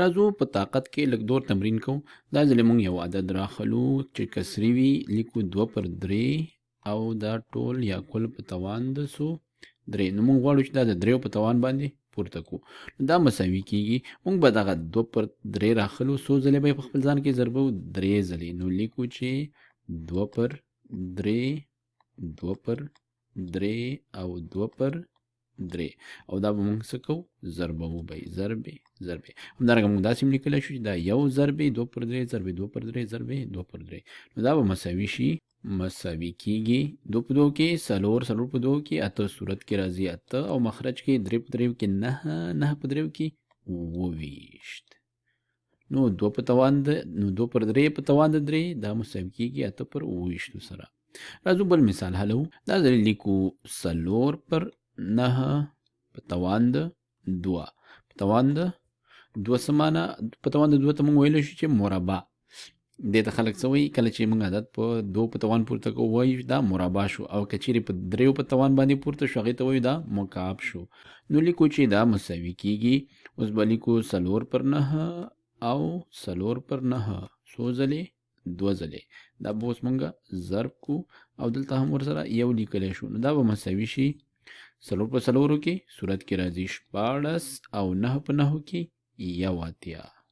راځو په طاقت کې لږ دور تمرین کوو. دا ځل موږ یو عدد راخلو چې کسري وي، لیکو 2/3 او دا ټول یا کل په توان د څو 3. نو موږ غواړو چې دا د 3 په توان باندې پورته کو. دا مساوي کیږي. موږ به دغه 2/3 راخلو، څو ځلې به په خپل ځان کې ضربو؟ 3 ځلې. نو لیکو چې 2/3 2/3 او 2/3 او دا به موږ څه کوو؟ ضربوو به یې. ضربې همدارنګه موږ داسې هم لیکلی شو چې دا یو ضربې 2/3 ضربې 2/3 ضربې 2/3. نو دا به مساوي شي، مساوي کیږي 2 په 2 کې 4 4 په 2 کې 8 صورت کې راځي 8 او مخرج کې 3 په 3 کې 9 9 په 3 کې 28. نو 2 په توان د 2/3 په توان د 3 دا مساوي کیږي 8/28 سره. راځو بل مثال حلو. دا ځل لیکو 4/9 په توان د 2 په توان د 2 سمانه په توان د 2 ته موږ ویلی شو چې مربع. دې ته خلک څه وایي؟ کله چې موږ عدد په 2 په توان پورته کوو وایي دا مربع شو، او که چیرې په 3 په توان باندې پورته شو هغې ته وایو دا مکعب شو. نو لیکو چې دا مساوي کیږي. اوس به لیکو 4/9 او 4/9 څو ځلې؟ 2 ځلې. دا به اوس موږ ضرب کو او دلته هم ورسره یو لیکلی شو. نو دا به مساوي شي 4 په 4 کې صورت کې راځي 14 او 9 په 9 کې 81.